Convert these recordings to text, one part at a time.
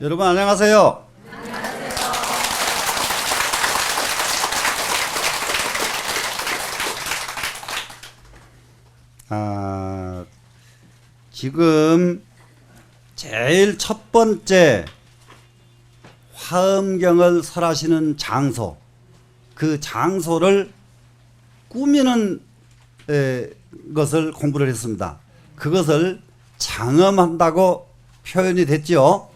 여러분 안녕하세요. 지금 제일 첫 번째 화엄경을 설하시는 장소, 그 장소를 꾸미는 것을 공부를 했습니다. 그것을 장엄한다고 표현이 됐죠.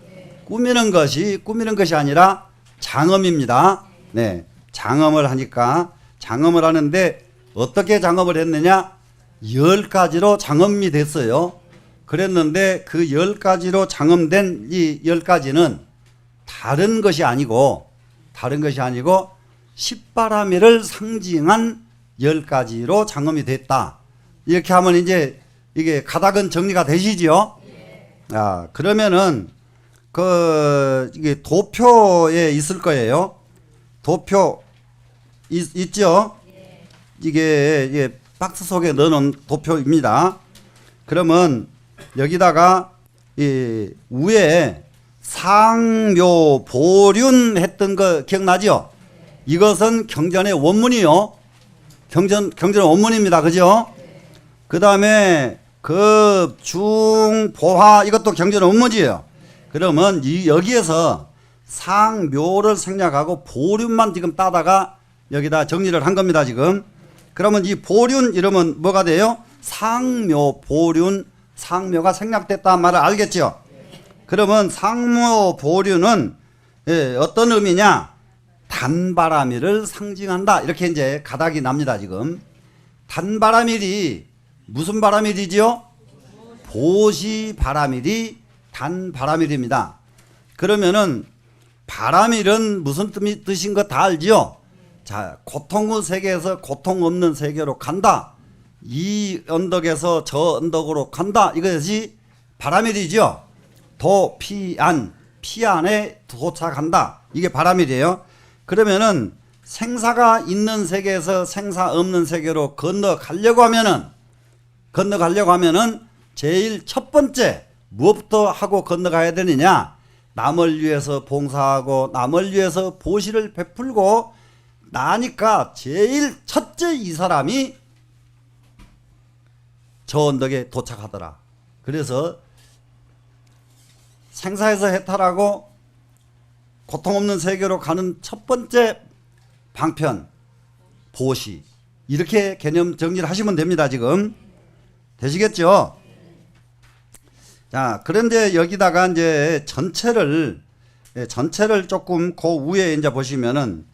꾸미는 것이 아니라 장엄입니다. 네, 장엄을 하니까 장엄을 하는데 어떻게 장엄을 했느냐? 10가지로 장엄이 됐어요. 그랬는데 그 10가지로 장엄된 이 10가지는 다른 것이 아니고 십바라밀을 상징한 10가지로 장엄이 됐다. 이렇게 하면 이제 이게 가닥은 정리가 되시죠? 그러면은 이게 도표에 있을 거예요. 도표 있죠? 이게 박스 속에 넣어놓은 도표입니다. 그러면 여기다가 이 위에 상묘 보륜 했던 거 기억나죠? 이것은 경전의 원문이요. 경전의 원문입니다. 그죠? 그 다음에 급, 중, 보화 이것도 경전의 원문이에요. 그러면 여기에서 상묘를 생략하고 보륜만 지금 따다가 여기다 정리를 한 겁니다. 지금. 그러면 이 보륜 이러면 뭐가 돼요? 상묘, 보륜, 상묘가 생략됐다 말을 알겠죠? 그러면 상묘, 보륜은 어떤 의미냐? 단바라밀을 상징한다. 이렇게 이제 가닥이 납니다. 지금. 단바라밀이 무슨 바라밀이죠? 보시바라밀이 단바라밀입니다. 그러면은 바라밀은 무슨 뜻인 거 다 알죠? 자, 고통의 세계에서 고통 없는 세계로 간다. 이 언덕에서 저 언덕으로 간다. 이것이 바라밀이죠. 피안에 도착한다. 이게 바라밀이에요. 그러면은 생사가 있는 세계에서 생사 없는 세계로 건너가려고 하면은 제일 첫 번째 무엇부터 하고 건너가야 되느냐? 남을 위해서 봉사하고 남을 위해서 보시를 베풀고 나니까 제일 첫째 이 사람이 저 언덕에 도착하더라. 그래서 생사에서 해탈하고 고통 없는 세계로 가는 첫 번째 방편 보시, 이렇게 개념 정리를 하시면 됩니다. 지금 되시겠죠? 자, 그런데 여기다가 이제 전체를 조금 그 위에 이제 보시면은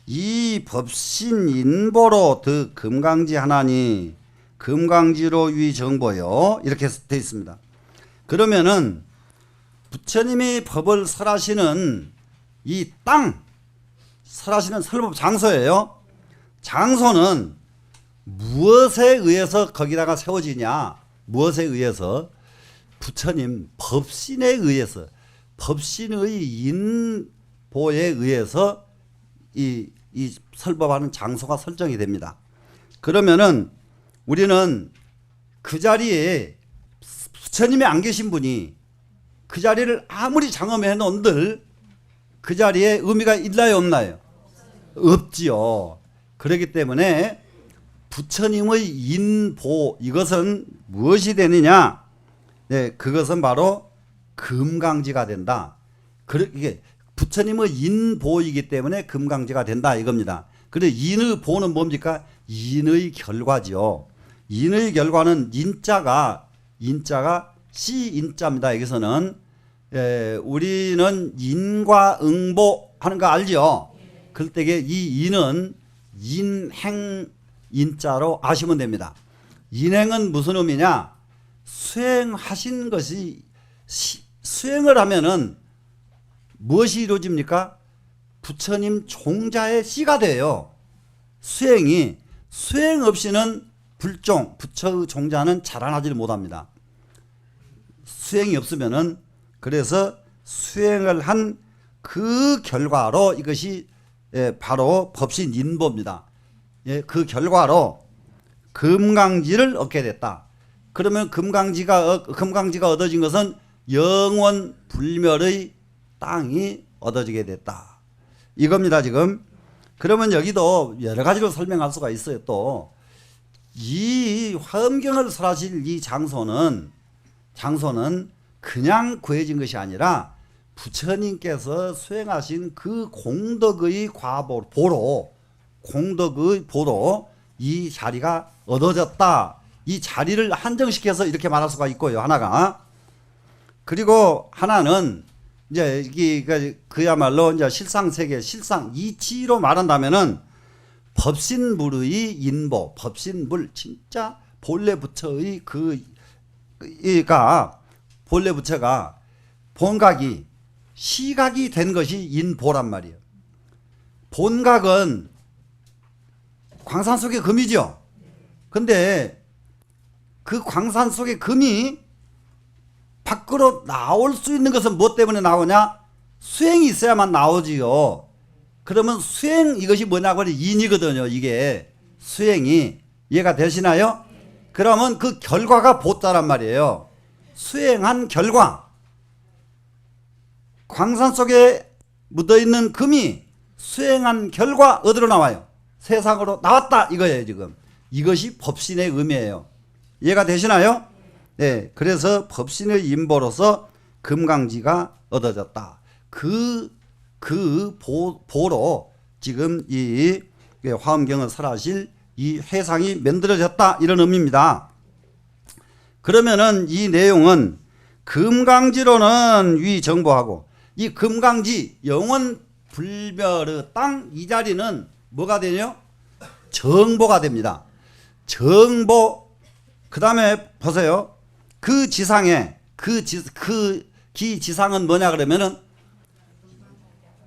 이 법신 인보로 드 금강지 하나니 금강지로 위 정보요, 이렇게 되어 있습니다. 그러면은 부처님이 법을 설하시는 이 땅, 설하시는 설법 장소예요. 장소는 무엇에 의해서 거기다가 세워지냐? 무엇에 의해서? 부처님 법신에 의해서, 법신의 인보에 의해서 이 설법하는 장소가 설정이 됩니다. 그러면은 우리는 그 자리에 부처님이 안 계신 분이 그 자리를 아무리 장엄해 놓은들 그 자리에 의미가 있나요, 없나요? 없지요. 그렇기 때문에 부처님의 인보, 이것은 무엇이 되느냐? 네, 그것은 바로 금강지가 된다. 이게 부처님의 인보이기 때문에 금강지가 된다 이겁니다. 그런데 인의 보는 뭡니까? 인의 결과죠. 인의 결과는 인자가 시인자입니다. 여기서는 우리는 인과 응보 하는 거 알죠? 그럴 때 이 인은 인행 인자로 아시면 됩니다. 인행은 무슨 의미냐? 수행하신 것이 수행을 하면은 무엇이 이루어집니까? 부처님 종자의 씨가 돼요. 수행 없이는 부처의 종자는 자라나질 못합니다. 수행이 없으면은, 그래서 수행을 한 그 결과로 이것이 바로 법신 인보입니다. 그 결과로 금강지를 얻게 됐다. 그러면 금강지가 얻어진 것은 영원 불멸의 땅이 얻어지게 됐다. 이겁니다, 지금. 그러면 여기도 여러 가지로 설명할 수가 있어요. 또 이 화엄경을 설하실 이 장소는 그냥 구해진 것이 아니라 부처님께서 수행하신 그 공덕의 보로 이 자리가 얻어졌다. 이 자리를 한정시켜서 이렇게 말할 수가 있고요. 하나가. 그리고 하나는 이제 이게 그야말로 이제 실상세계, 실상 이치로 말한다면은 법신불의 인보, 법신불 진짜 본래 부처의 본래 부처가 본각이 시각이 된 것이 인보란 말이에요. 본각은 광산 속의 금이죠. 근데 그 광산 속의 금이 밖으로 나올 수 있는 것은 무엇 때문에 나오냐? 수행이 있어야만 나오지요. 그러면 수행 이것이 뭐냐고 하면 인이거든요. 이게 수행이 이해가 되시나요? 그러면 그 결과가 보자란 말이에요. 수행한 결과 광산 속에 묻어있는 금이 수행한 결과 어디로 나와요? 세상으로 나왔다 이거예요. 지금 이것이 법신의 의미예요. 이해가 되시나요? 네, 그래서 법신의 인보로서 금강지가 얻어졌다. 보로 지금 이 화엄경을 설하실 이 회상이 만들어졌다 이런 의미입니다. 그러면은 이 내용은 금강지로는 위정보하고 이 금강지 영원 불멸의 땅 이 자리는 뭐가 되냐? 정보가 됩니다. 정보. 그 다음에 보세요. 그 지상에 지상은 뭐냐 그러면은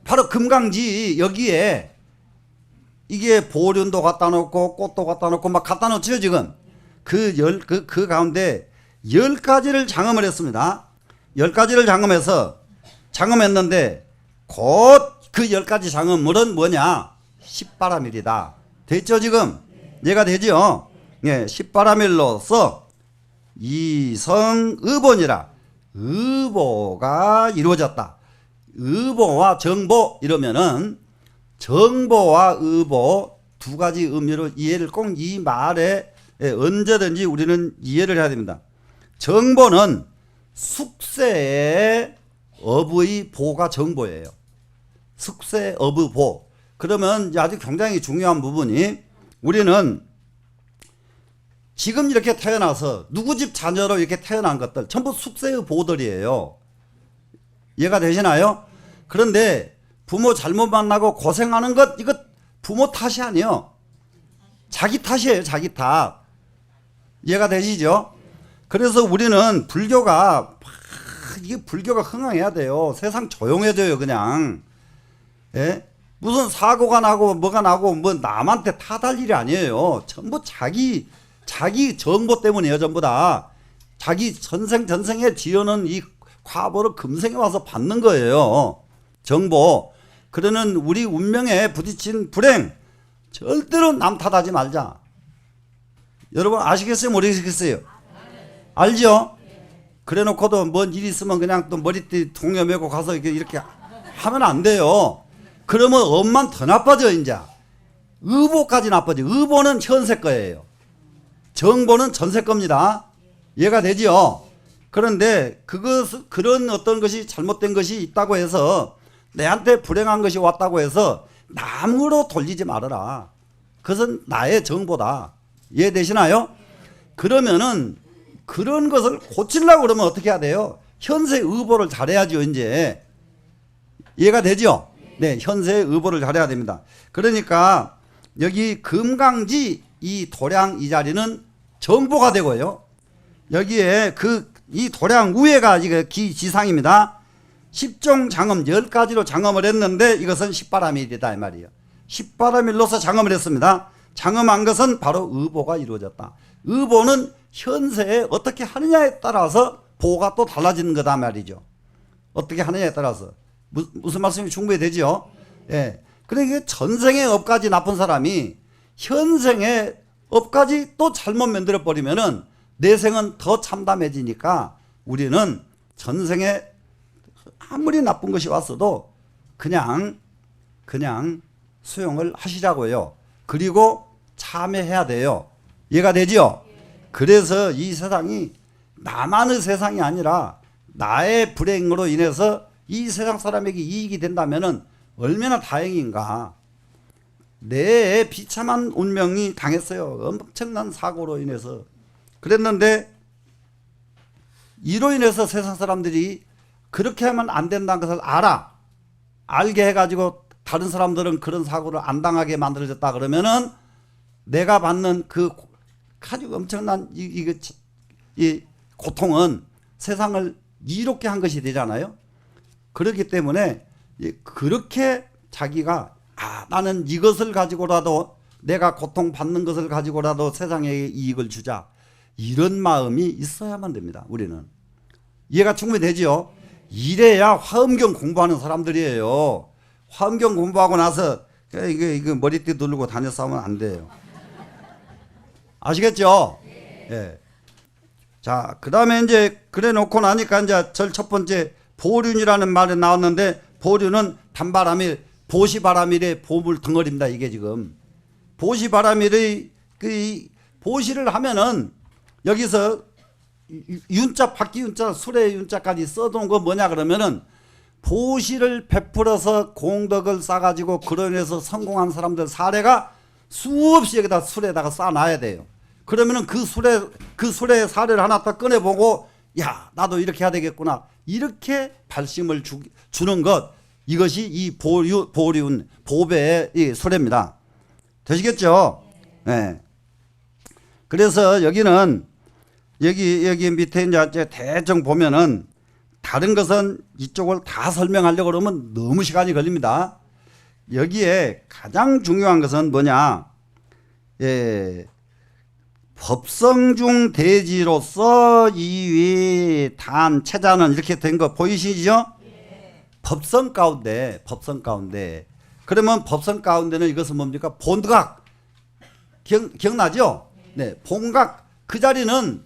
바로 금강지 여기에 이게 보륜도 갖다 놓고 꽃도 갖다 놓고 막 갖다 놓죠 지금. 그 가운데 10가지를 장엄을 했습니다. 10가지를 장엄했는데 곧 그 10가지 장엄물은 뭐냐? 십바라밀이다. 됐죠 지금? 얘가 되죠? 예, 십바라밀로서 이성의본이라 의보가 이루어졌다. 의보와 정보 이러면은 정보와 의보 두 가지 의미로 이해를 꼭 이 말에 언제든지 우리는 이해를 해야 됩니다. 정보는 숙세의 업의 보가 정보예요. 숙세 업의 보. 그러면 아주 굉장히 중요한 부분이 우리는 지금 이렇게 태어나서 누구 집 자녀로 이렇게 태어난 것들 전부 숙세의 보들이에요. 이해가 되시나요? 그런데 부모 잘못 만나고 고생하는 것 이것 부모 탓이 아니에요. 자기 탓이에요. 자기 탓. 이해가 되시죠? 그래서 우리는 이게 불교가 흥황해야 돼요. 세상 조용해져요 그냥. 예? 무슨 사고가 나고 뭐가 나고 뭐 남한테 탓할 일이 아니에요. 전부 자기 정보 때문이에요. 전부 다. 자기 전생에 지어놓은 이 과보를 금생에 와서 받는 거예요. 정보. 그러는 우리 운명에 부딪힌 불행 절대로 남 탓하지 말자. 여러분 아시겠어요? 모르겠어요? 알죠? 그래 놓고도 뭔 일 있으면 그냥 또 머리띠 동여 메고 가서 이렇게 하면 안 돼요. 그러면 업만 더 나빠져 이제. 의보까지 나빠져. 의보는 현세 거예요. 정보는 전세 겁니다. 이해가 되죠? 그런데 그런 어떤 것이 잘못된 것이 있다고 해서 내한테 불행한 것이 왔다고 해서 남으로 돌리지 말아라. 그것은 나의 정보다. 이해되시나요? 그러면은 그런 것을 고치려고 그러면 어떻게 해야 돼요? 현세 의보를 잘해야죠 이제. 이해가 되죠? 네, 현세 의보를 잘해야 됩니다. 그러니까 여기 금강지 이 도량 이 자리는 정보가 되고요. 여기에 이 도량 위에가 이게 기지상입니다. 10종 장엄 10가지로 장엄을 했는데 이것은 십바라밀이다 이 말이에요. 십바라밀로서 장엄을 했습니다. 장엄한 것은 바로 의보가 이루어졌다. 의보는 현세에 어떻게 하느냐에 따라서 보가 또 달라지는 거다 말이죠. 어떻게 하느냐에 따라서. 무슨 말씀이 충분히 되죠? 예. 그러니까 전생의 업까지 나쁜 사람이 현생의 업까지 또 잘못 만들어 버리면은 내 생은 더 참담해지니까 우리는 전생에 아무리 나쁜 것이 왔어도 그냥 수용을 하시라고요. 그리고 참여해야 돼요. 이해가 되죠? 그래서 이 세상이 나만의 세상이 아니라 나의 불행으로 인해서 이 세상 사람에게 이익이 된다면은 얼마나 다행인가. 내 비참한 운명이 당했어요. 엄청난 사고로 인해서. 그랬는데 이로 인해서 세상 사람들이 그렇게 하면 안 된다는 것을 알게 해가지고 다른 사람들은 그런 사고를 안 당하게 만들어졌다 그러면은 내가 받는 그 아주 엄청난 이 고통은 세상을 이롭게 한 것이 되잖아요. 그렇기 때문에 그렇게 자기가 나는 이것을 가지고라도 내가 고통받는 것을 가지고라도 세상에 이익을 주자. 이런 마음이 있어야만 됩니다. 우리는. 이해가 충분히 되죠? 이래야 화엄경 공부하는 사람들이에요. 화엄경 공부하고 나서 이거 머리띠 두르고 다녀 싸우면 안 돼요. 아시겠죠? 예. 자, 그 다음에 이제 그래 놓고 나니까 이제 절 첫 번째 보륜이라는 말이 나왔는데 보륜은 단바람일, 보시바람일의 보물 덩어리입니다. 이게 지금. 보시바람일의 보시를 하면은 여기서 윤자, 바퀴 윤자, 수레 윤자까지 써둔 거 뭐냐 그러면은 보시를 베풀어서 공덕을 쌓아가지고 그로 인해서 성공한 사람들 사례가 수없이 여기다 수레에다가 쌓아놔야 돼요. 그러면은 그 수레의 사례를 하나 딱 꺼내보고 야, 나도 이렇게 해야 되겠구나. 이렇게 발심을 주는 것. 이것이 이 보륜, 보배의 이 수레입니다. 되시겠죠? 네. 그래서 여기는 여기 밑에 이제 대충 보면은 다른 것은 이쪽을 다 설명하려고 그러면 너무 시간이 걸립니다. 여기에 가장 중요한 것은 뭐냐? 법성중 대지로서 이위 단 체자는 이렇게 된 거 보이시죠? 법성 가운데. 그러면 법성 가운데는 이것은 뭡니까? 본각. 기억나죠? 네. 본각. 그 자리는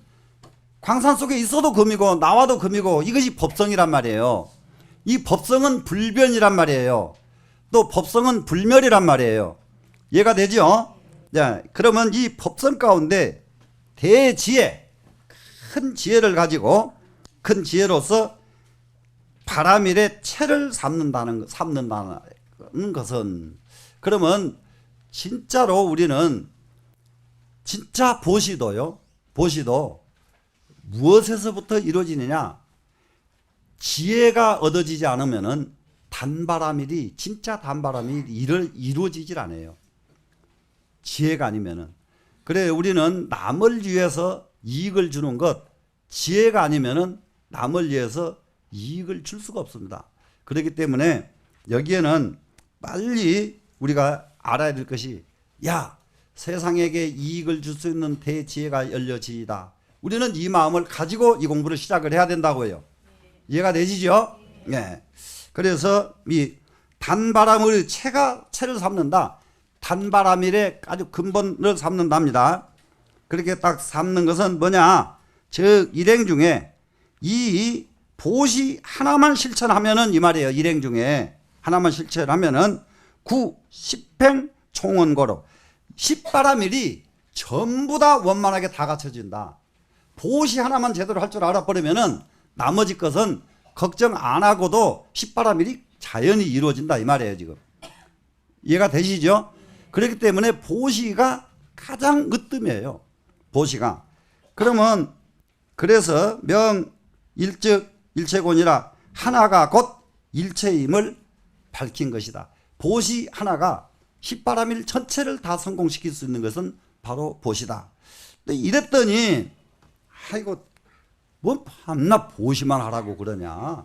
광산 속에 있어도 금이고 나와도 금이고 이것이 법성이란 말이에요. 이 법성은 불변이란 말이에요. 또 법성은 불멸이란 말이에요. 이해가 되죠? 자, 그러면 이 법성 가운데 대지혜, 큰 지혜를 가지고 큰 지혜로서 바람일의 채를 삼는다는 것은 그러면 진짜로 우리는 진짜 보시도 무엇에서부터 이루어지느냐? 지혜가 얻어지지 않으면은 단바람일이 진짜 단바람일이 이루어지질 않아요. 지혜가 아니면은. 그래 우리는 남을 위해서 이익을 주는 것 지혜가 아니면은 남을 위해서 이익을 줄 수가 없습니다. 그렇기 때문에 여기에는 빨리 우리가 알아야 될 것이 세상에게 이익을 줄 수 있는 대지혜가 열려지이다. 우리는 이 마음을 가지고 이 공부를 시작을 해야 된다고요. 이해가 되시죠? 네. 그래서 이 단바람의 채를 삼는다. 단바람일의 아주 근본을 삼는답니다. 그렇게 딱 삼는 것은 뭐냐? 즉 일행 중에 이 보시 하나만 실천하면은 이 말이에요. 일행 중에 하나만 실천하면은 10행 총원거로 10바람일이 전부 다 원만하게 다 갖춰진다. 보시 하나만 제대로 할 줄 알아버리면은 나머지 것은 걱정 안 하고도 10바람일이 자연히 이루어진다 이 말이에요. 지금 이해가 되시죠? 그렇기 때문에 보시가 가장 으뜸이에요. 보시가. 그러면 그래서 명일즉 일체곤이라 하나가 곧 일체임을 밝힌 것이다. 보시 하나가 10바람일 전체를 다 성공시킬 수 있는 것은 바로 보시다. 근데 이랬더니 아이고 뭐 밤낮 보시만 하라고 그러냐.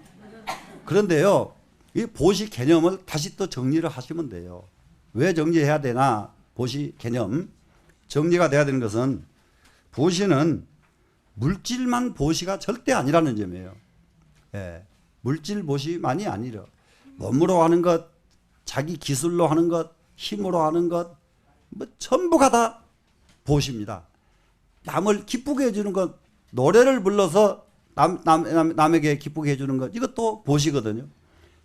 그런데요, 이 보시 개념을 다시 또 정리를 하시면 돼요. 왜 정리해야 되나? 보시 개념 정리가 돼야 되는 것은 보시는 물질만 보시가 절대 아니라는 점이에요. 예, 물질 보시만이 아니라 몸으로 하는 것, 자기 기술로 하는 것, 힘으로 하는 것, 뭐 전부가 다 보시입니다. 남을 기쁘게 해주는 것, 노래를 불러서 남에게 기쁘게 해주는 것, 이것도 보시거든요.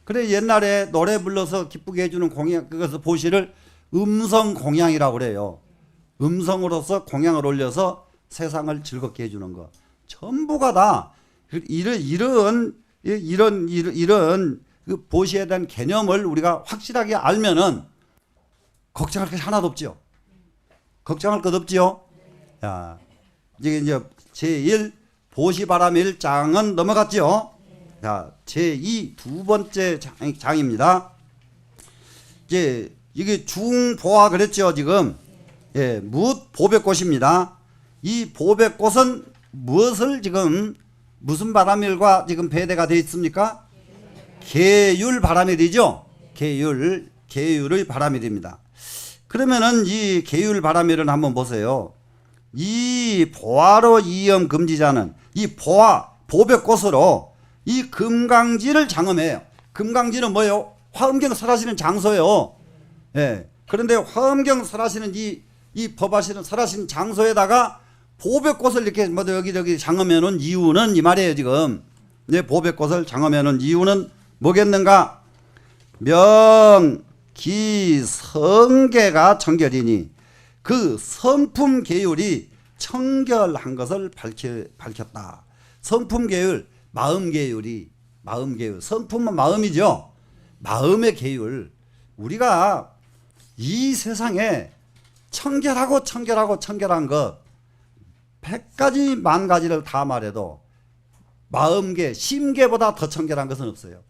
그래 옛날에 노래 불러서 기쁘게 해주는 공양, 그것을 보시를 음성 공양이라고 그래요. 음성으로서 공양을 올려서 세상을 즐겁게 해주는 것, 전부가 다 이런 그 보시에 대한 개념을 우리가 확실하게 알면은 걱정할 것이 하나도 없죠. 걱정할 것 없지요. 자, 이제 제1 보시바람 1장은 넘어갔죠. 자, 제2 두 번째 장입니다. 이제 이게 중보화 그랬죠, 지금. 예, 묻 보배꽃입니다. 이 보배꽃은 무엇을 지금 무슨 바람일과 지금 배대가 되어 있습니까? 계율 바람일이죠. 계율의 바람일입니다. 그러면은 이 계율 바람일은 한번 보세요. 이 보화로 이염 금지자는 이 보배꽃으로 이 금강지를 장엄해요. 금강지는 뭐예요? 화엄경 설하시는 장소예요. 예. 그런데 화엄경 설하시는 이 법하시는 설하시는 장소에다가 보배꽃을 이렇게 뭐 여기저기 장엄해놓은 이유는 이 말이에요, 지금. 네, 보배꽃을 장엄해놓은 이유는 뭐겠는가? 명기 성계가 청결이니 그 성품 계율이 청결한 것을 밝혔다. 성품 계율, 마음 계율이, 마음 계율. 성품은 마음이죠. 마음의 계율. 우리가 이 세상에 청결한 것 100가지 만가지를 다 말해도 마음계, 심계보다 더 청결한 것은 없어요.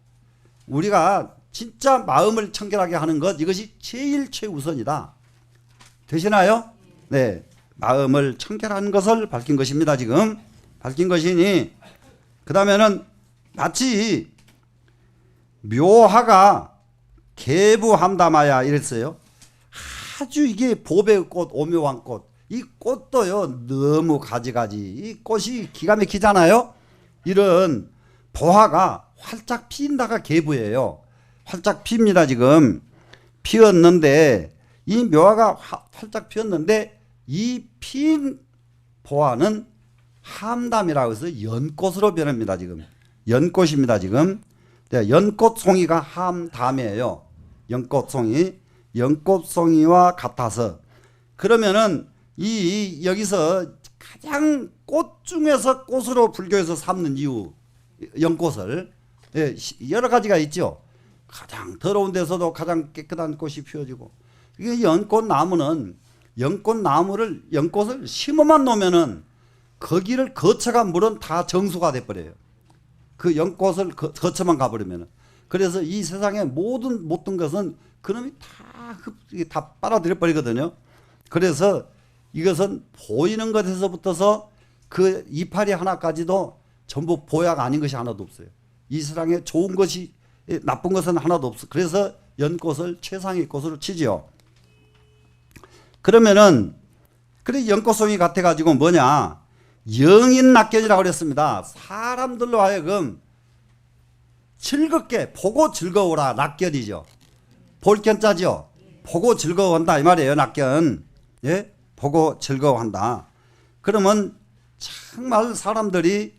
우리가 진짜 마음을 청결하게 하는 것, 이것이 제일 최우선이다. 되시나요? 네. 마음을 청결한 것을 밝힌 것입니다. 지금 밝힌 것이니, 그 다음에는 마치 묘하가 계부함담하야 이랬어요. 아주 이게 보배꽃, 오묘한 꽃, 이 꽃도요 너무 가지가지, 이 꽃이 기가 막히잖아요. 이런 보화가 활짝 피인다가 계부예요. 활짝 핍니다. 지금 피었는데, 이 묘화가 활짝 피었는데 이 핀 보화는 함담이라고 해서 연꽃으로 변합니다. 지금 연꽃입니다. 지금 연꽃송이가 함담이에요. 연꽃송이와 같아서, 그러면은 이 여기서 가장 꽃 중에서 꽃으로 불교에서 삼는 이유, 연꽃을, 예, 여러 가지가 있죠. 가장 더러운 데서도 가장 깨끗한 꽃이 피어지고, 이게 연꽃나무는 연꽃을 심어만 놓으면은 거기를 거쳐간 물은 다 정수가 돼버려요. 그 연꽃을 거쳐만 가버리면은. 그래서 이 세상의 모든 것은 그놈이 다 빨아들여 버리거든요. 그래서 이것은 보이는 것에서부터서 그 이파리 하나까지도 전부 보약 아닌 것이 하나도 없어요. 이 세상에 좋은 것이, 나쁜 것은 하나도 없어. 그래서 연꽃을 최상의 꽃으로 치지요. 그러면은, 그래 연꽃송이 같아가지고 뭐냐, 영인낙견이라고 그랬습니다. 사람들로 하여금 즐겁게 보고 즐거워라. 낙견이죠. 볼견자죠. 보고 즐거워한다 이 말이에요. 낙견. 예? 보고 즐거워한다. 그러면 정말 사람들이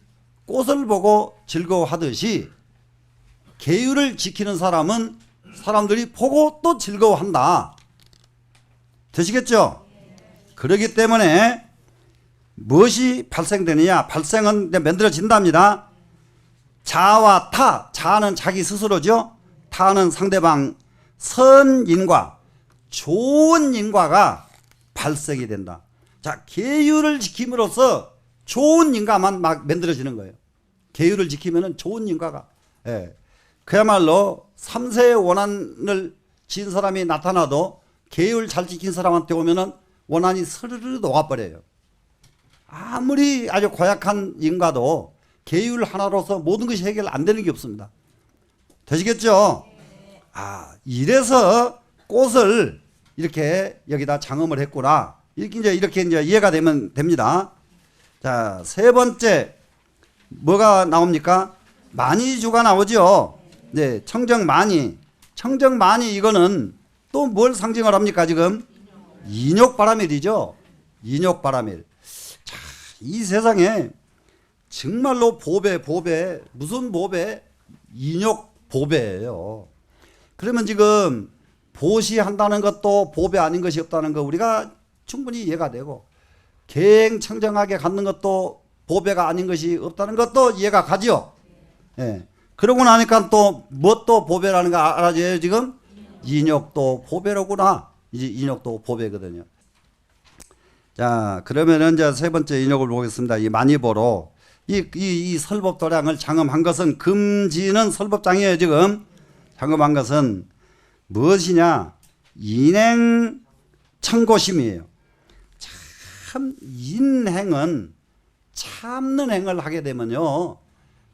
꽃을 보고 즐거워하듯이 계율을 지키는 사람은 사람들이 보고 또 즐거워한다. 되시겠죠? 그렇기 때문에 무엇이 발생되느냐? 발생은 만들어진답니다. 자와 타, 자는 자기 스스로죠. 타는 상대방, 선인과, 좋은 인과가 발생이 된다. 자, 계율을 지킴으로써 좋은 인과만 막 만들어지는 거예요. 계율을 지키면은 좋은 인과가, 예, 그야말로 3세의 원한을 지은 사람이 나타나도 계율 잘 지킨 사람한테 오면은 원한이 스르르 녹아버려요. 아무리 아주 고약한 인과도 계율 하나로서 모든 것이 해결 안 되는 게 없습니다. 되시겠죠? 아, 이래서 꽃을 이렇게 여기다 장엄을 했구나. 이렇게 이제 이해가 되면 됩니다. 자, 세 번째, 뭐가 나옵니까? 만이주가 나오죠. 네, 청정만이. 청정만이 이거는 또 뭘 상징을 합니까, 지금? 인욕바라밀이죠. 인욕바라밀. 자, 이 세상에 정말로 보배 무슨 보배? 인욕 보배예요. 그러면 지금 보시한다는 것도 보배 아닌 것이 없다는 거 우리가 충분히 이해가 되고, 계행청정하게 갖는 것도 보배가 아닌 것이 없다는 것도 이해가 가죠. 예. 그러고 나니까 또 뭣도 보배라는 거 알아줘요. 지금 인욕도 보배로구나. 이제 인욕도 보배거든요. 자, 그러면은 이제 세 번째 인욕을 보겠습니다. 이 만이보로 이 설법도량을 장엄한 것은, 금지는 설법장이에요. 지금 장엄한 것은 무엇이냐? 인행청고심이에요. 참 인행은 참는 행을 하게 되면요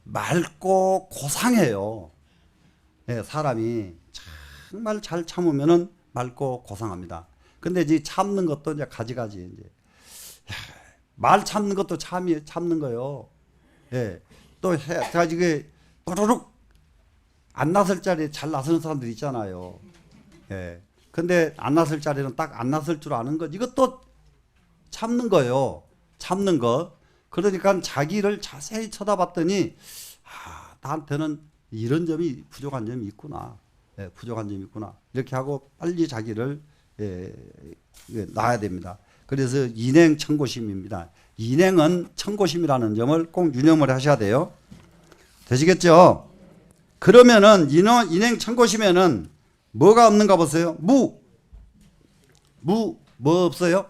맑고 고상해요. 네, 사람이 정말 잘 참으면은 맑고 고상합니다. 근데 이제 참는 것도 이제 가지가지 이제 말 참는 것도 참는 거요. 예. 또 가지고 꾸르륵 안 나설 자리에 잘 나서는 사람들 있잖아요. 예. 근데 안 나설 자리는 딱 안 나설 줄 아는 것, 이것도 참는 거예요. 참는 것. 그러니까 자기를 자세히 쳐다봤더니 나한테는 이런 점이 부족한 점이 있구나. 예, 부족한 점이 있구나. 이렇게 하고 빨리 자기를 놔야 됩니다. 그래서 인행 청고심입니다. 인행은 청고심이라는 점을 꼭 유념을 하셔야 돼요. 되시겠죠? 그러면은 인행 청고심에는 뭐가 없는가 보세요. 뭐 없어요?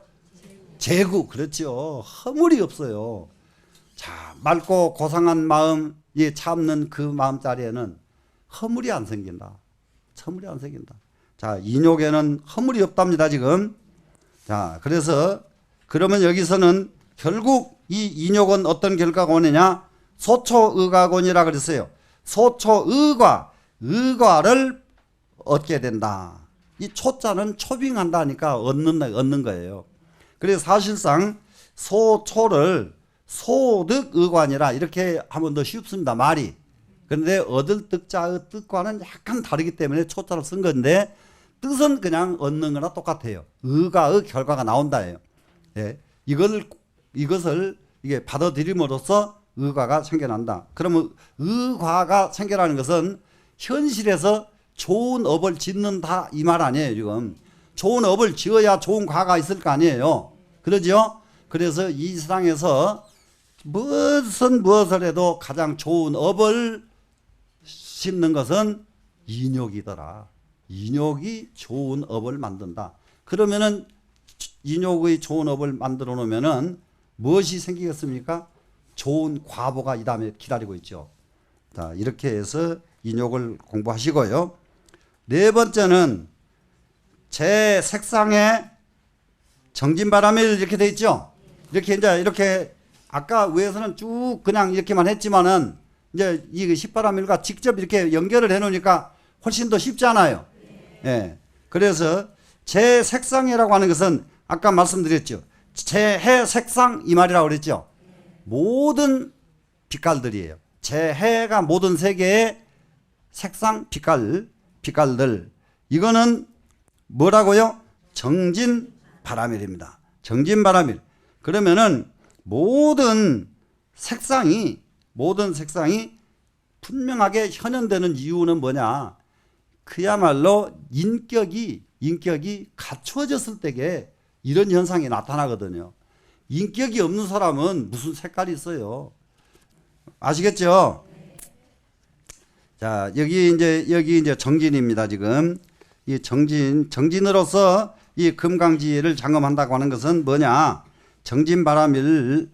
재구. 그렇죠. 허물이 없어요. 자, 맑고 고상한 마음, 참는 그 마음자리에는 허물이 안 생긴다. 허물이 안 생긴다. 자, 인욕에는 허물이 없답니다, 지금. 자, 그래서 그러면 여기서는 결국 이 인욕은 어떤 결과가 오느냐? 소초의가곤이라 그랬어요. 소초의과를 얻게 된다. 이 초자는 초빙한다니까 얻는 거예요. 그래서 사실상 소초를 소득의관이라 이렇게 하면 더 쉽습니다, 말이. 그런데 얻을 뜻자의 뜻과는 약간 다르기 때문에 초자를 쓴 건데, 뜻은 그냥 얻는 거나 똑같아요. 의가의 결과가 나온다예요. 예. 이것을 이게 받아들임으로써 의과가 생겨난다. 그러면 의과가 생겨나는 것은 현실에서 좋은 업을 짓는다 이 말 아니에요, 지금. 좋은 업을 지어야 좋은 과가 있을 거 아니에요. 그러죠? 그래서 이 세상에서 무엇을 해도 가장 좋은 업을 심는 것은 인욕이더라. 인욕이 좋은 업을 만든다. 그러면은 인욕의 좋은 업을 만들어 놓으면은 무엇이 생기겠습니까? 좋은 과보가 이 다음에 기다리고 있죠. 자, 이렇게 해서 인욕을 공부하시고요. 네 번째는 제 색상에 정진바람일 이렇게 돼 있죠. 이렇게 아까 위에서는 쭉 그냥 이렇게만 했지만은 이제 이 십바람일과 직접 이렇게 연결을 해 놓으니까 훨씬 더 쉽잖아요. 예. 그래서 제 색상이라고 하는 것은 아까 말씀드렸죠. 제 해 색상 이 말이라고 그랬죠. 모든 빛깔들이에요. 제 해가 모든 세계의 색상 빛깔들. 이거는 뭐라고요? 정진바람일입니다. 정진바람일. 그러면은 모든 색상이 분명하게 현현되는 이유는 뭐냐? 그야말로 인격이 갖추어졌을 때에 이런 현상이 나타나거든요. 인격이 없는 사람은 무슨 색깔이 있어요? 아시겠죠? 자, 여기 이제 정진입니다, 지금. 이 정진으로서 이 금강지를 장엄한다고 하는 것은 뭐냐? 정진바람일로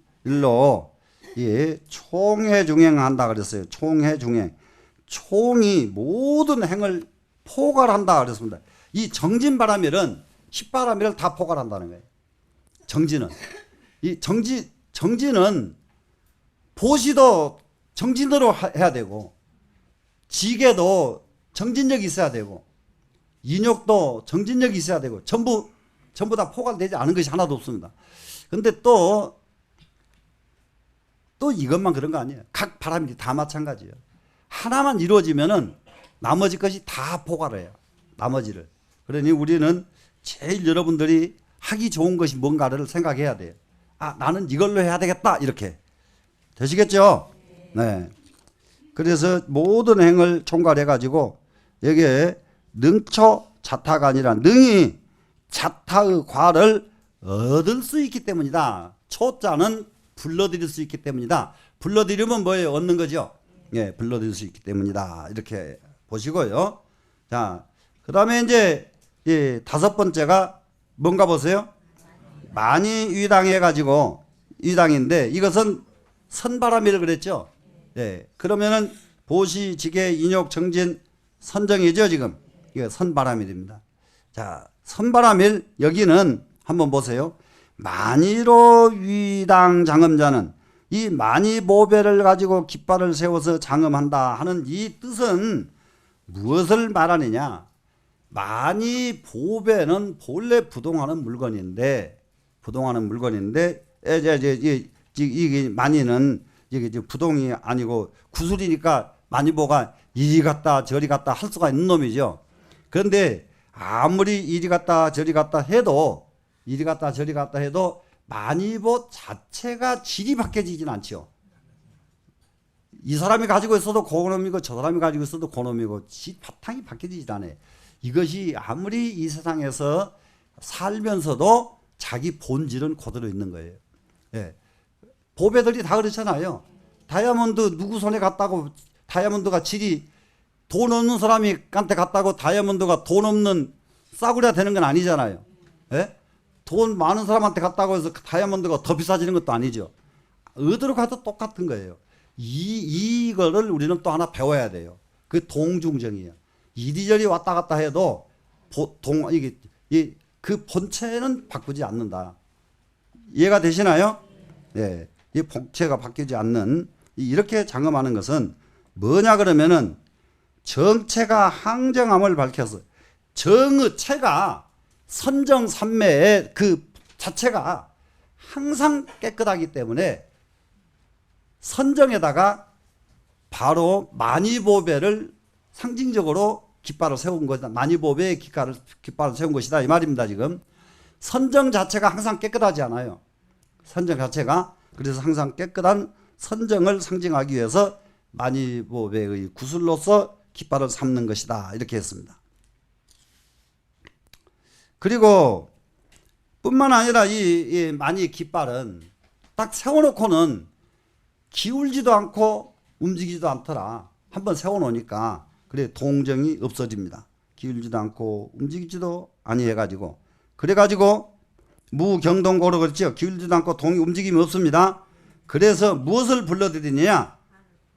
총회중행한다 그랬어요. 총회중행. 총이 모든 행을 포괄한다 그랬습니다. 이 정진바람일은 십바람일을 다 포괄한다는 거예요. 정진은. 이 정진은 보시도 정진으로 해야 되고, 지게도 정진력이 있어야 되고, 인욕도 정진력이 있어야 되고, 전부 다 포괄되지 않은 것이 하나도 없습니다. 근데 또 이것만 그런 거 아니에요. 각 바람일이 다 마찬가지예요. 하나만 이루어지면은 나머지 것이 다 포괄해요. 나머지를. 그러니 우리는 제일 여러분들이 하기 좋은 것이 뭔가를 생각해야 돼요. 나는 이걸로 해야 되겠다. 이렇게. 되시겠죠? 네. 그래서 모든 행을 총괄해 가지고 여기에 능초 자타가 아니라 능히 자타의 과를 얻을 수 있기 때문이다. 초자는 불러들일 수 있기 때문이다. 불러들이면 뭐예요? 얻는 거죠. 예, 불러들일 수 있기 때문이다. 이렇게 보시고요. 자, 그 다음에 이제 이 다섯 번째가 뭔가 보세요. 많이 위당해 가지고 위당인데 이것은 선바람이를 그랬죠. 예, 그러면은 보시, 지계, 인욕, 정진, 선정이죠 지금. 이게 선바람일입니다. 자, 선바람일 여기는 한번 보세요. 만이로 위당 장엄자는 이 만이보배를 가지고 깃발을 세워서 장엄한다 하는 이 뜻은 무엇을 말하느냐? 만이보배는 본래 부동하는 물건인데 이게 만이는 이게 부동이 아니고 구슬이니까 만이보가 이리 갔다 저리 갔다 할 수가 있는 놈이죠. 그런데 아무리 이리 갔다 저리 갔다 해도 만이보 자체가 질이 바뀌어지진 않죠. 이 사람이 가지고 있어도 고놈이고 저 사람이 가지고 있어도 고놈이고 바탕이 바뀌어지지 않아요. 이것이 아무리 이 세상에서 살면서도 자기 본질은 그대로 있는 거예요. 예. 보배들이 다 그렇잖아요. 다이아몬드 누구 손에 갔다고 다이아몬드가 질이 돈 없는 사람한테 갔다고 다이아몬드가 돈 없는 싸구려 되는 건 아니잖아요. 예? 돈 많은 사람한테 갔다고 해서 다이아몬드가 더 비싸지는 것도 아니죠. 어디로 가도 똑같은 거예요. 이거를 우리는 또 하나 배워야 돼요. 그 동중정이에요. 이리저리 왔다 갔다 해도 그 본체는 바꾸지 않는다. 이해가 되시나요? 네. 이 본체가 바뀌지 않는 이렇게 장엄하는 것은 뭐냐 그러면은 정체가 항정함을 밝혀서 정의 체가 선정산매의 그 자체가 항상 깨끗하기 때문에 선정에다가 바로 만이보배를 상징적으로 깃발을 세운 것이다. 만이보배의 깃발을 세운 것이다. 이 말입니다. 지금 선정 자체가 항상 깨끗하지 않아요. 선정 자체가. 그래서 항상 깨끗한 선정을 상징하기 위해서 만이보배의 구슬로서 깃발을 삼는 것이다. 이렇게 했습니다. 그리고 뿐만 아니라 이 만이 깃발은 딱 세워놓고는 기울지도 않고 움직이지도 않더라. 한번 세워놓으니까 그래 동정이 없어집니다. 기울지도 않고 움직이지도 아니해가지고 그래가지고 무경동고로 그렇죠. 기울지도 않고 동이 움직임이 없습니다. 그래서 무엇을 불러들이느냐?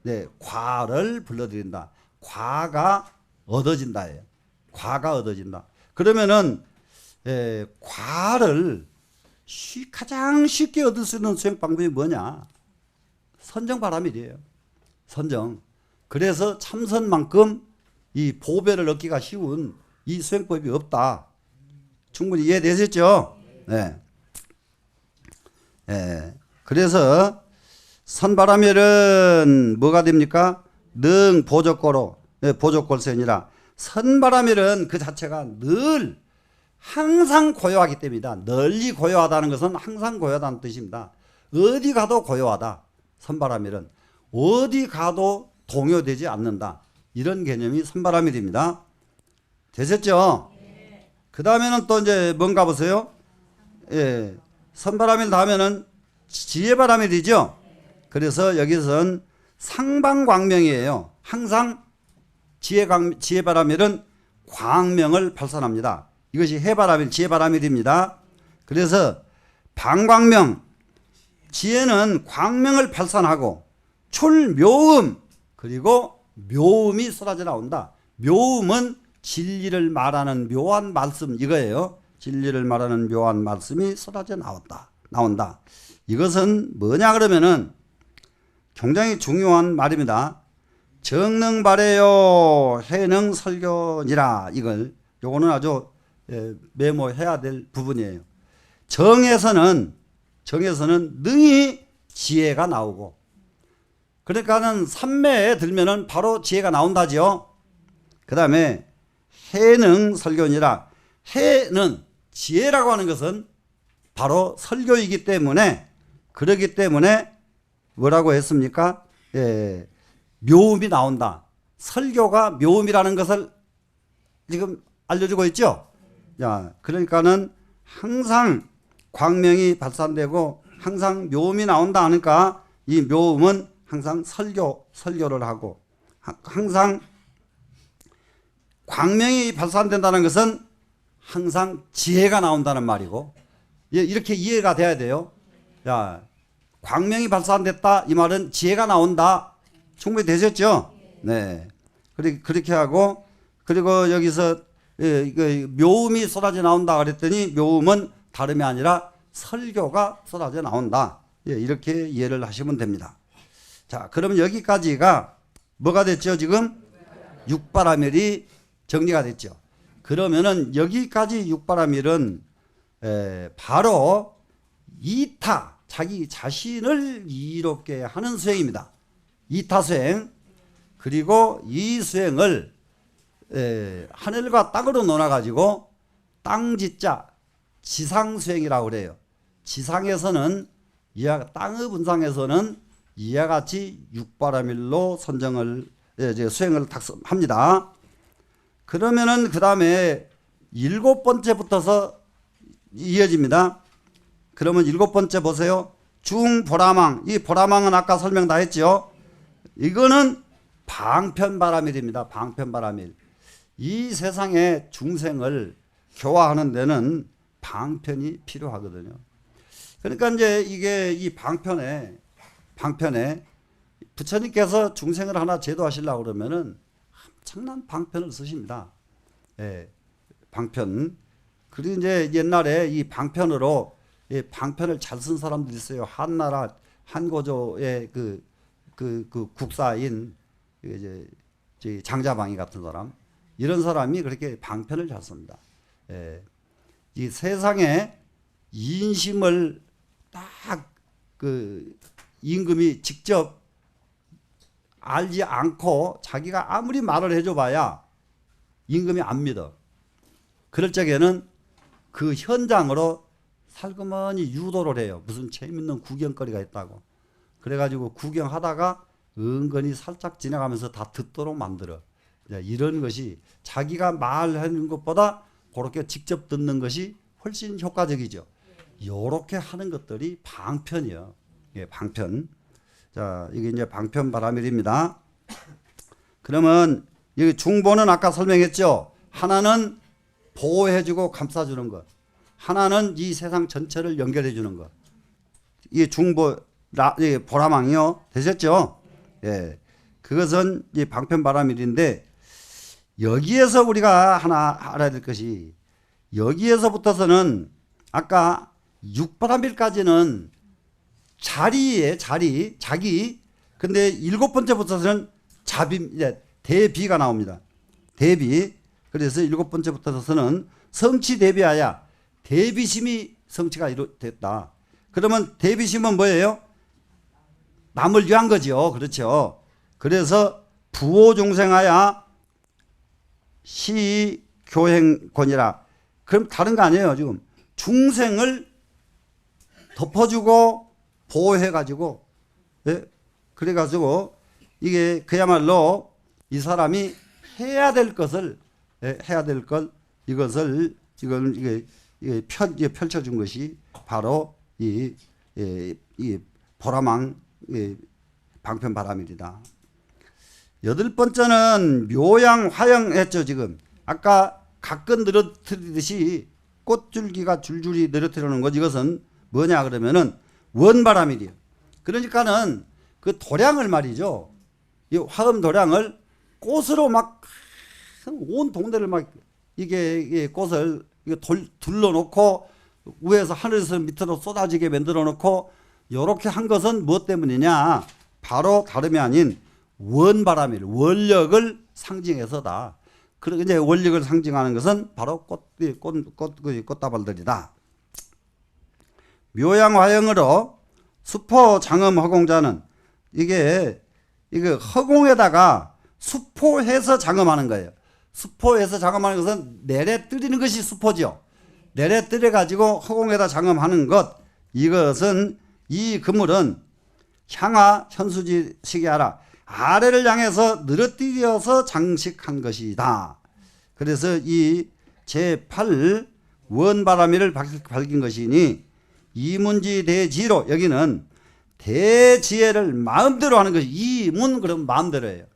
네, 과를 불러들인다. 과가 얻어진다예요. 과가 얻어진다. 그러면은 과를 가장 쉽게 얻을 수 있는 수행 방법이 뭐냐? 선정바람일이에요. 선정. 그래서 참선만큼 이 보배를 얻기가 쉬운 이 수행법이 없다. 충분히 이해되셨죠? 네. 그래서 선바람일은 뭐가 됩니까? 능 보적고로, 보적골선이라. 선바람일은 그 자체가 늘 항상 고요하기 때문이다. 널리 고요하다는 것은 항상 고요하다는 뜻입니다. 어디 가도 고요하다. 선바람일은 어디 가도 동요되지 않는다. 이런 개념이 선바람일입니다. 되셨죠? 그 다음에는 또 이제 뭔가 보세요. 예, 선바람일 다음에는 지혜바람일이죠. 그래서 여기서는 상방광명이에요. 항상 지혜바람일은 광명을 발산합니다. 이것이 해바람일, 지혜바람일입니다. 그래서 방광명, 지혜는 광명을 발산하고 출묘음, 그리고 묘음이 쏟아져 나온다. 묘음은 진리를 말하는 묘한 말씀 이거예요. 진리를 말하는 묘한 말씀이 쏟아져 나온다. 이것은 뭐냐 그러면은 굉장히 중요한 말입니다. 정능바래요 해능 설교니라. 요거는 아주 메모해야 될 부분이에요. 정에서는 능히 지혜가 나오고, 그러니까는 삼매에 들면은 바로 지혜가 나온다지요. 그 다음에 해능 설교니라. 해는 지혜라고 하는 것은 바로 설교이기 때문에, 그러기 때문에 뭐라고 했습니까? 예, 묘음이 나온다. 설교가 묘음이라는 것을 지금 알려주고 있죠. 자, 그러니까는 항상 광명이 발산되고 항상 묘음이 나온다 하니까 이 묘음은 항상 설교를 하고 항상 광명이 발산된다는 것은 항상 지혜가 나온다는 말이고 이렇게 이해가 돼야 돼요. 자, 광명이 발산됐다 이 말은 지혜가 나온다. 충분히 되셨죠? 네. 그렇게 하고 그리고 여기서 묘음이 쏟아져 나온다 그랬더니 묘음은 다름이 아니라 설교가 쏟아져 나온다. 이렇게 이해를 하시면 됩니다. 자, 그러면 여기까지가 뭐가 됐죠? 지금 육바라밀이 정리가 됐죠. 그러면은 여기까지 육바라밀은 바로 이타, 자기 자신을 이롭게 하는 수행입니다. 이타 수행. 그리고 이 수행을 하늘과 땅으로 나눠가지고 땅지자 지상수행이라고 그래요. 지상에서는 땅의 분상에서는 이와 같이 육바라밀로 선정을 수행을 합니다. 그러면은 그 다음에 7번째부터서 이어집니다. 그러면 7번째 보세요. 중보라망. 이 보라망은 아까 설명 다 했죠. 이거는 방편바라밀입니다. 방편바라밀. 이 세상의 중생을 교화하는 데는 방편이 필요하거든요. 그러니까 이제 이게 이 방편에 부처님께서 중생을 하나 제도하시려고 그러면은 엄청난 방편을 쓰십니다. 예, 방편. 그리고 이제 옛날에 이 방편으로 방편을 잘 쓴 사람들이 있어요. 한나라 한고조의 그 국사인 이제 장자방이 같은 사람, 이런 사람이 그렇게 방편을 잘 씁니다. 이 세상에 인심을 딱 임금이 직접 알지 않고 자기가 아무리 말을 해줘봐야 임금이 안 믿어. 그럴 적에는 그 현장으로 살그머니 유도를 해요. 무슨 재밌는 구경거리가 있다고. 그래가지고 구경하다가 은근히 살짝 지나가면서 다 듣도록 만들어. 이런 것이 자기가 말하는 것보다 그렇게 직접 듣는 것이 훨씬 효과적이죠. 이렇게 하는 것들이 방편이요. 예, 방편. 자, 이게 이제 방편바라밀입니다. 그러면 여기 중보는 아까 설명했죠. 하나는 보호해주고 감싸주는 것. 하나는 이 세상 전체를 연결해주는 것. 이게 중보, 보라망이요. 되셨죠? 예. 그것은 이 방편바라밀인데, 여기에서 우리가 하나 알아야 될 것이, 여기에서부터서는 아까 육바라밀까지는 자리에 자기. 근데 7번째부터서는 대비가 나옵니다. 대비. 그래서 7번째부터서는 성취 대비하여 대비심이 성취가 됐다. 그러면 대비심은 뭐예요? 남을 위한 거죠. 그렇죠. 그래서 부호중생하여 시교행권이라. 그럼 다른 거 아니에요. 지금 중생을 덮어주고 보호해가지고, 예? 그래가지고 이게 그야말로 이 사람이 해야 될 것을, 해야 될 것, 이걸 펼쳐준 것이 바로 이 보라망 방편바라밀이다. 8번째는 묘양화영했죠. 지금 아까 가끔 늘어뜨리듯이 꽃줄기가 줄줄이 늘어뜨리는 것, 이것은 뭐냐 그러면은 원바라밀이에요. 그러니까는 그 도량을 말이죠. 이 화엄 도량을 꽃으로 막 온 동네를 막 이게 꽃을 둘러놓고 위에서 하늘에서 밑으로 쏟아지게 만들어 놓고 이렇게 한 것은 무엇 때문이냐? 바로 다름이 아닌 원바라밀, 원력을 상징해서다. 그리고 이제 원력을 상징하는 것은 바로 꽃다발들이다. 묘양화영으로 수포 장엄 허공자는 이게 허공에다가 수포해서 장엄하는 거예요. 수포해서 장엄하는 것은 내려뜨리는 것이 수포죠. 내려뜨려 가지고 허공에다 장엄하는 것, 이것은 이 그물은 향하 현수지 시기하라. 아래를 향해서 늘어뜨려서 장식한 것이다. 그래서 이 제8 원바라미를 밝힌 것이니 이문지 대지로 여기는 대지혜를 마음대로 하는 것이 이문 그러면 마음대로예요.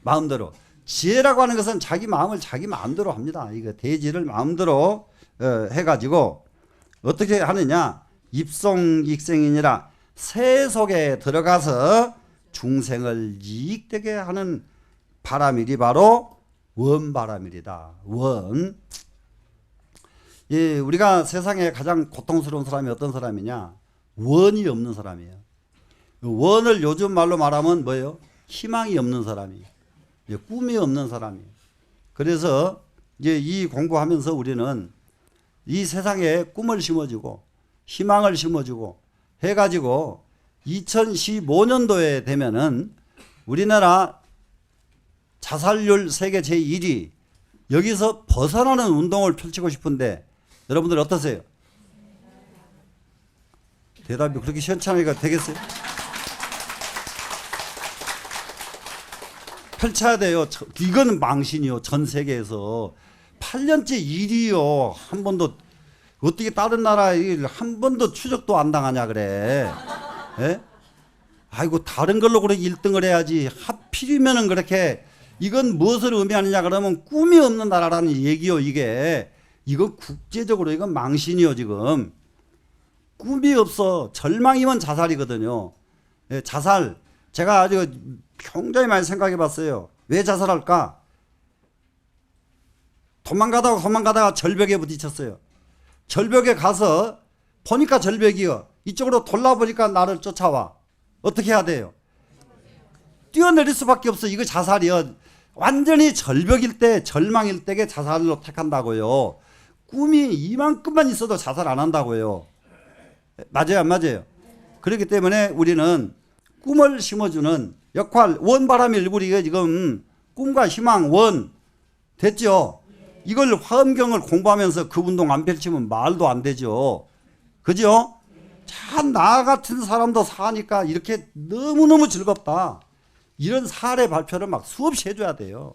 마음대로. 지혜라고 하는 것은 자기 마음을 자기 마음대로 합니다. 이거 대지를 마음대로 해가지고 어떻게 하느냐. 입송익생이니라 새 속에 들어가서 중생을 이익되게 하는 바라밀이 바로 원바라밀이다. 원. 예, 우리가 세상에 가장 고통스러운 사람이 어떤 사람이냐? 원이 없는 사람이에요. 원을 요즘 말로 말하면 뭐예요? 희망이 없는 사람이, 꿈이 없는 사람이. 그래서 이제 이 공부하면서 우리는 이 세상에 꿈을 심어주고 희망을 심어주고 해가지고 2015년도에 되면은 우리나라 자살률 세계 제1위 여기서 벗어나는 운동을 펼치고 싶은데 여러분들 어떠세요? 대답이 그렇게 시원찮으니까 되겠어요? 펼쳐야 돼요. 이건 망신이요. 전 세계에서 8년째 1위요. 한 번도 어떻게 다른 나라 일 한 번도 추적도 안 당하냐 그래. 예? 아이고 다른 걸로 그렇게 1등을 해야지. 하필이면은 그렇게 이건 무엇을 의미하느냐 그러면 꿈이 없는 나라라는 얘기요. 이게 이건 국제적으로 이건 망신이요. 지금 꿈이 없어. 절망이면 자살이거든요. 예, 자살 제가 아주 굉장히 많이 생각해 봤어요. 왜 자살할까? 도망가다가 절벽에 부딪혔어요. 절벽에 가서 보니까 절벽이요. 이쪽으로 돌아보니까 나를 쫓아와. 어떻게 해야 돼요? 뛰어내릴 수밖에 없어. 이거 자살이요. 완전히 절벽일 때, 절망일 때에 자살로 택한다고요. 꿈이 이만큼만 있어도 자살 안 한다고요. 맞아요, 안 맞아요? 그렇기 때문에 우리는 꿈을 심어주는 역할, 원바람일 우리가 지금 꿈과 희망, 원 됐죠? 이걸 화엄경을 공부하면서 그 운동 안 펼치면 말도 안 되죠. 그죠? 참 나 같은 사람도 사니까 이렇게 너무너무 즐겁다. 이런 사례 발표를 막 수없이 해줘야 돼요.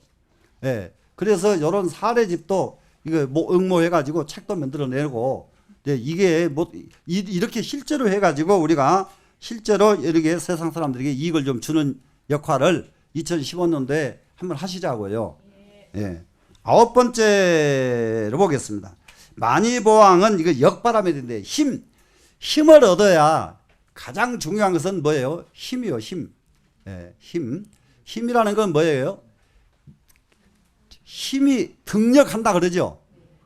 예. 그래서 이런 사례집도 이거 뭐 응모해가지고 책도 만들어내고, 이게 뭐 이렇게 실제로 해가지고 우리가 실제로 이렇게 세상 사람들에게 이익을 좀 주는 역할을 2015년도에 한번 하시자고요. 예. 9번째로 보겠습니다. 만이보왕은 이거 역바라밀인데 힘을 얻어야 가장 중요한 것은 뭐예요? 힘이요, 힘. 예, 힘이라는 건 뭐예요? 힘이 등력한다 그러죠.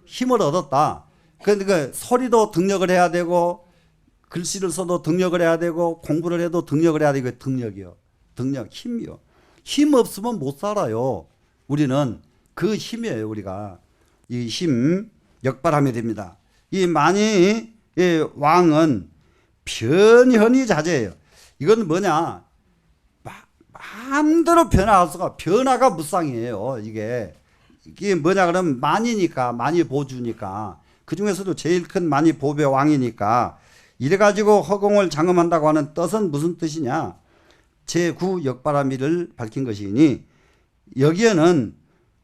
힘을 얻었다. 그러니까 소리도 등력을 해야 되고 글씨를 써도 등력을 해야 되고 공부를 해도 등력을 해야 되고 등력이요. 등력, 힘이요. 힘 없으면 못 살아요. 우리는 그 힘이에요. 우리가 이 힘 역발하면 됩니다. 이 만이 왕은 변현이 자제예요. 이건 뭐냐? 마음대로 변화할 수가 변화가 무쌍이에요. 이게 뭐냐 그러면 만이니까 만이 보주니까 그 중에서도 제일 큰 만이 보배 왕이니까 이래가지고 허공을 장엄한다고 하는 뜻은 무슨 뜻이냐? 제9 역바라밀을 밝힌 것이니 여기에는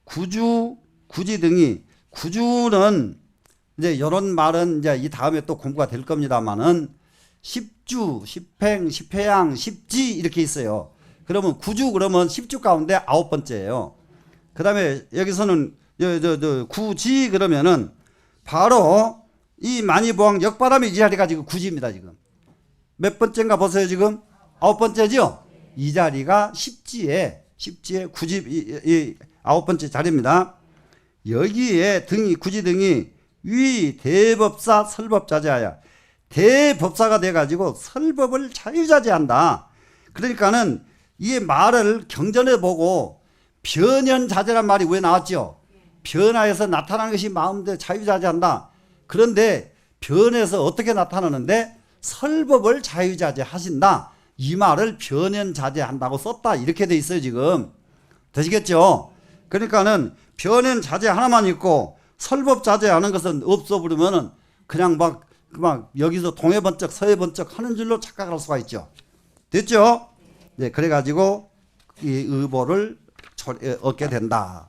구주, 구지 등이 구주는 이제 이런 말은 이제 이 다음에 또 공부가 될 겁니다만은 십주, 십행, 십회양, 십지 이렇게 있어요. 그러면 구주 그러면 십주 가운데 9번째예요. 그 다음에 여기서는 구지 그러면은 바로 이 만이보왕 역바람이 이 자리가 지금 구지입니다. 지금 몇 번째인가 보세요. 지금 9번째죠. 이 자리가 십지에 구지 이 9번째 자리입니다. 여기에 등이 구지 등이 위 대법사 설법자제하여 대법사가 돼가지고 설법을 자유자재한다. 그러니까는 이 말을 경전해 보고 변현자재란 말이 왜 나왔죠? 변화해서 나타나는 것이 마음대로 자유자재한다. 그런데 변해서 어떻게 나타나는데 설법을 자유자재하신다. 이 말을 변현자재한다고 썼다. 이렇게 돼 있어요. 지금 되시겠죠? 그러니까는 변현자재 하나만 있고 설법자재하는 것은 없어 버리면은 그냥 막 여기서 동해번쩍 서해번쩍 하는 줄로 착각할 수가 있죠. 됐죠? 네, 그래가지고 이 의보를 얻게 된다.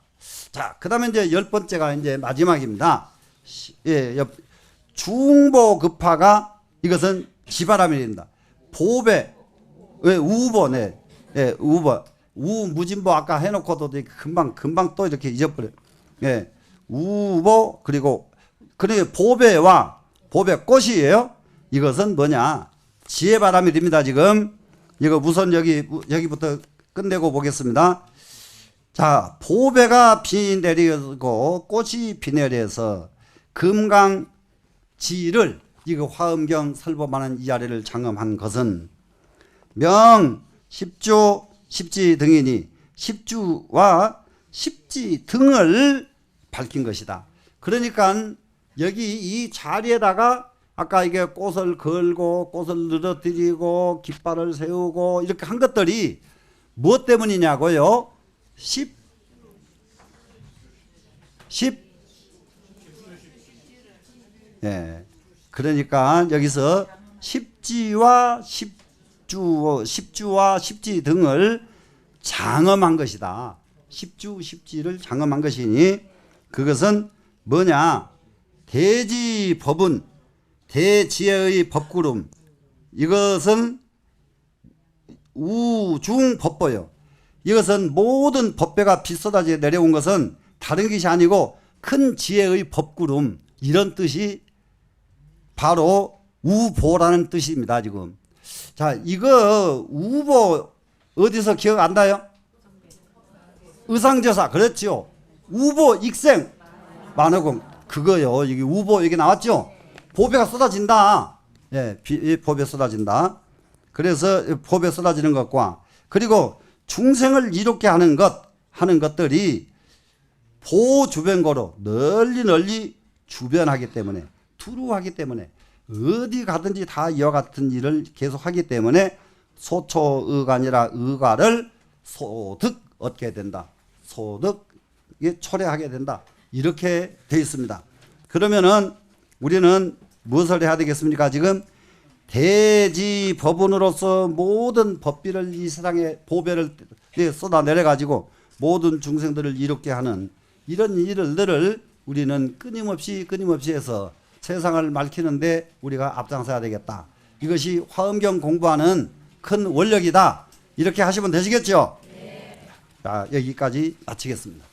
자, 그 다음에 이제 10번째가 이제 마지막입니다. 중보급파가 이것은 지바라밀입니다. 보배, 왜 우보네, 예, 우보, 우무진보 아까 해놓고도 금방 또 이렇게 잊어버려. 예, 우보 그리고 보배와 보배꽃이에요. 이것은 뭐냐? 지혜바람일입니다. 지금 이거 우선 여기부터 끝내고 보겠습니다. 자, 보배가 비 내리고 꽃이 비 내려서 금강지를 이거 화엄경 설법하는 이 아래를 장엄한 것은 명, 십주, 십지 등이니 십주와 십지 등을 밝힌 것이다. 그러니까 여기 이 자리에다가 아까 이게 꽃을 걸고 꽃을 늘어뜨리고 깃발을 세우고 이렇게 한 것들이 무엇 때문이냐고요? 예. 그러니까 여기서 십지와 십지 등을 장엄한 것이다. 십주, 십지를 장엄한 것이니 그것은 뭐냐? 대지법은 대지혜의 법구름. 이것은 우중법보요. 이것은 모든 법배가 빗쏟아져 내려온 것은 다른 것이 아니고 큰 지혜의 법구름, 이런 뜻이 바로 우보라는 뜻입니다. 지금 자, 이거 우보 어디서 기억 안 나요? 의상제사. 그렇죠. 우보 익생 만호공 그거요. 여기 우보 여기 나왔죠. 보배가 쏟아진다. 예, 보배 쏟아진다. 그래서 보배 쏟아지는 것과 그리고 중생을 이롭게 하는 것들이 보주변거로 널리 주변하기 때문에 두루하기 때문에 어디 가든지 다 이와 같은 일을 계속하기 때문에 소초의가 아니라 의가를 소득 얻게 된다. 소득에 초래하게 된다. 이렇게 되어 있습니다. 그러면은 우리는 무엇을 해야 되겠습니까? 지금 대지법원으로서 모든 법비를 이 세상에 보배를 쏟아내려 가지고 모든 중생들을 이롭게 하는 이런 일들을 우리는 끊임없이 해서 세상을 밝히는데 우리가 앞장서야 되겠다. 이것이 화엄경 공부하는 큰 원력이다. 이렇게 하시면 되시겠죠? 네. 자, 여기까지 마치겠습니다.